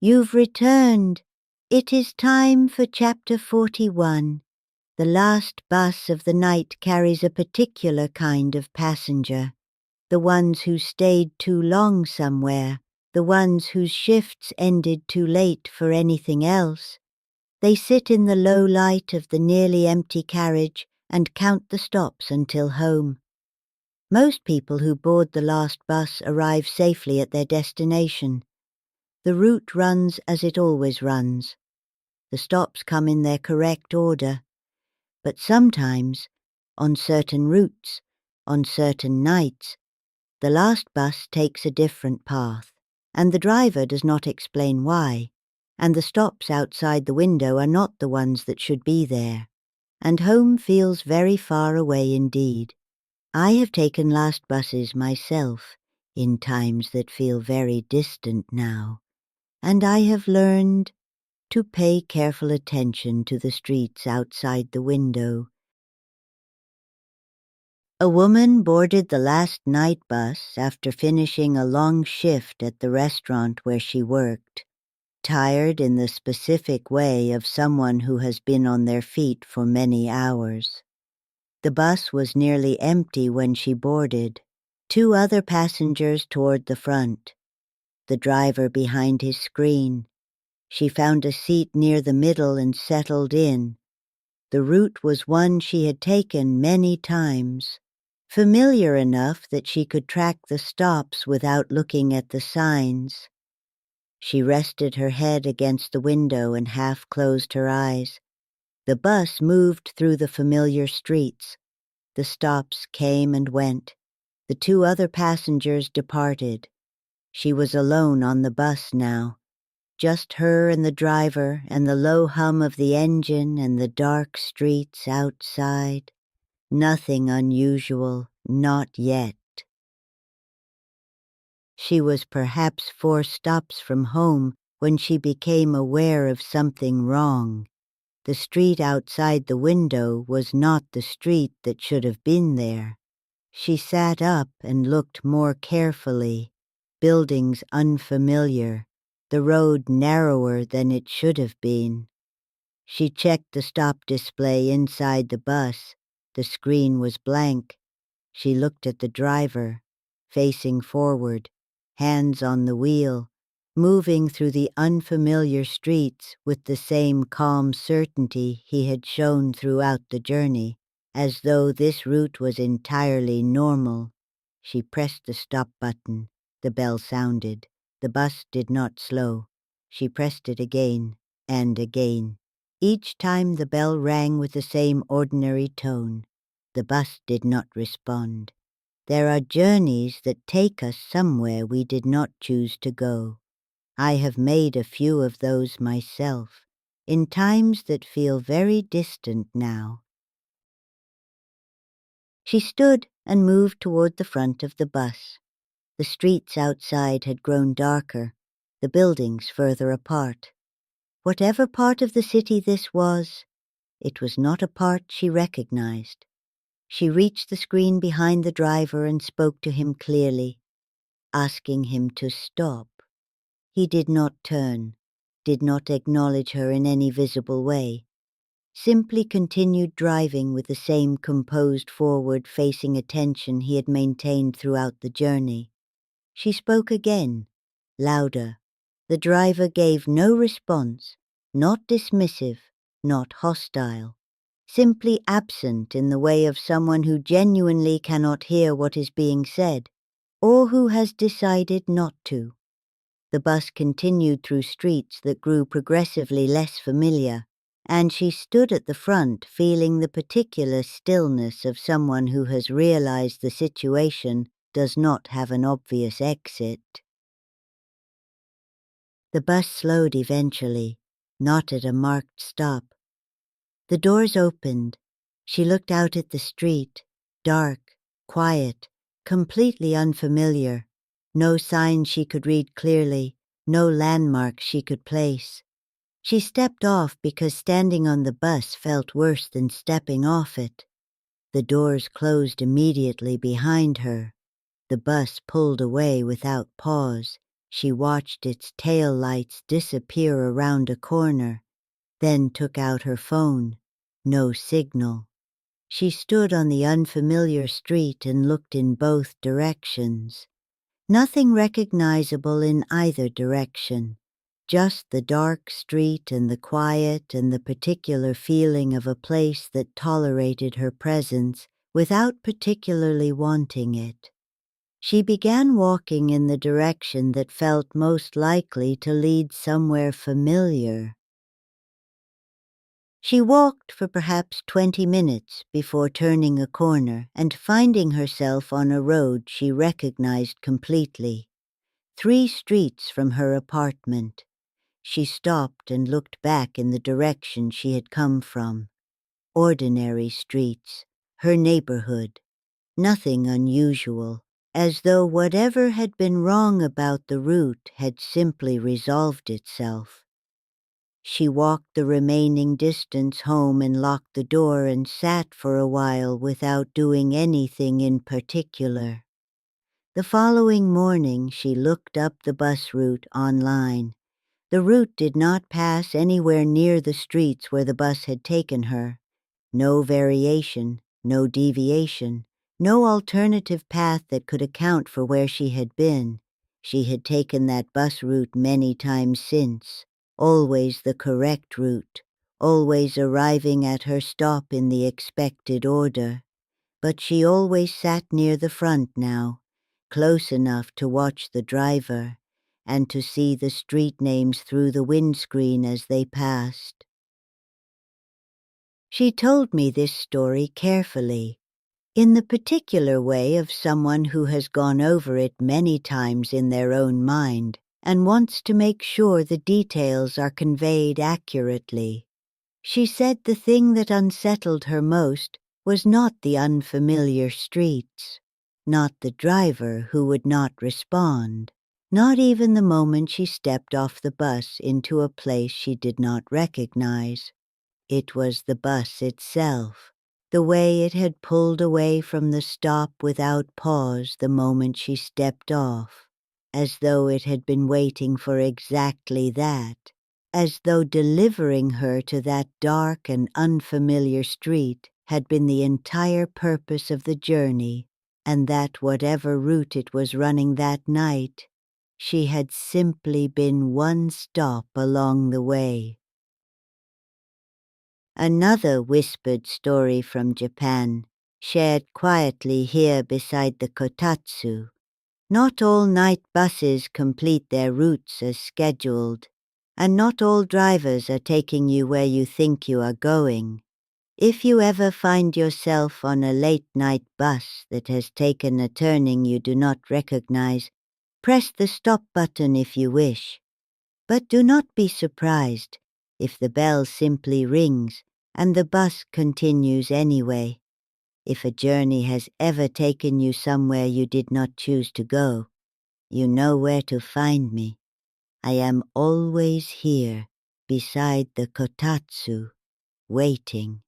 You've returned. It is time for Chapter 41. The last bus of the night carries a particular kind of passenger. The ones who stayed too long somewhere, the ones whose shifts ended too late for anything else. They sit in the low light of the nearly empty carriage and count the stops until home. Most people who board the last bus arrive safely at their destination. The route runs as it always runs. The stops come in their correct order. But sometimes, on certain routes, on certain nights, the last bus takes a different path, and the driver does not explain why, and the stops outside the window are not the ones that should be there, and home feels very far away indeed. I have taken last buses myself, in times that feel very distant now, and I have learned to pay careful attention to the streets outside the window. A woman boarded the last night bus after finishing a long shift at the restaurant where she worked, tired in the specific way of someone who has been on their feet for many hours. The bus was nearly empty when she boarded. 2 other passengers toward the front. The driver behind his screen. She found a seat near the middle and settled in. The route was one she had taken many times, familiar enough that she could track the stops without looking at the signs. She rested her head against the window and half closed her eyes. The bus moved through the familiar streets. The stops came and went. The 2 other passengers departed. She was alone on the bus now. Just her and the driver and the low hum of the engine and the dark streets outside. Nothing unusual, not yet. She was perhaps 4 stops from home when she became aware of something wrong. The street outside the window was not the street that should have been there. She sat up and looked more carefully. Buildings unfamiliar, the road narrower than it should have been. She checked the stop display inside the bus. The screen was blank. She looked at the driver, facing forward, hands on the wheel, moving through the unfamiliar streets with the same calm certainty he had shown throughout the journey, as though this route was entirely normal. She pressed the stop button. The bell sounded. The bus did not slow. She pressed it again and again. Each time the bell rang with the same ordinary tone. The bus did not respond. There are journeys that take us somewhere we did not choose to go. I have made a few of those myself, in times that feel very distant now. She stood and moved toward the front of the bus. The streets outside had grown darker, the buildings further apart. Whatever part of the city this was, it was not a part she recognized. She reached the screen behind the driver and spoke to him clearly, asking him to stop. He did not turn, did not acknowledge her in any visible way, simply continued driving with the same composed forward-facing attention he had maintained throughout the journey. She spoke again, louder. The driver gave no response, not dismissive, not hostile, simply absent in the way of someone who genuinely cannot hear what is being said, or who has decided not to. The bus continued through streets that grew progressively less familiar, and she stood at the front feeling the particular stillness of someone who has realized the situation does not have an obvious exit. The bus slowed eventually, not at a marked stop. The doors opened. She looked out at the street, dark, quiet, completely unfamiliar. No signs she could read clearly, no landmarks she could place. She stepped off because standing on the bus felt worse than stepping off it. The doors closed immediately behind her. The bus pulled away without pause. She watched its tail lights disappear around a corner, then took out her phone. No signal. She stood on the unfamiliar street and looked in both directions. Nothing recognizable in either direction. Just the dark street and the quiet and the particular feeling of a place that tolerated her presence without particularly wanting it. She began walking in the direction that felt most likely to lead somewhere familiar. She walked for perhaps 20 minutes before turning a corner and finding herself on a road she recognized completely. 3 streets from her apartment. She stopped and looked back in the direction she had come from. Ordinary streets, her neighborhood. Nothing unusual, as though whatever had been wrong about the route had simply resolved itself. She walked the remaining distance home and locked the door and sat for a while without doing anything in particular. The following morning she looked up the bus route online. The route did not pass anywhere near the streets where the bus had taken her. No variation, no deviation, no alternative path that could account for where she had been. She had taken that bus route many times since, always the correct route, always arriving at her stop in the expected order. But she always sat near the front now, close enough to watch the driver and to see the street names through the windscreen as they passed. She told me this story carefully, in the particular way of someone who has gone over it many times in their own mind and wants to make sure the details are conveyed accurately. She said the thing that unsettled her most was not the unfamiliar streets, not the driver who would not respond, not even the moment she stepped off the bus into a place she did not recognize. It was the bus itself, the way it had pulled away from the stop without pause the moment she stepped off, as though it had been waiting for exactly that, as though delivering her to that dark and unfamiliar street had been the entire purpose of the journey, and that whatever route it was running that night, she had simply been one stop along the way. Another whispered story from Japan, shared quietly here beside the kotatsu. Not all night buses complete their routes as scheduled, and not all drivers are taking you where you think you are going. If you ever find yourself on a late-night bus that has taken a turning you do not recognize, press the stop button if you wish. But do not be surprised if the bell simply rings and the bus continues anyway. If a journey has ever taken you somewhere you did not choose to go, you know where to find me. I am always here, beside the kotatsu, waiting.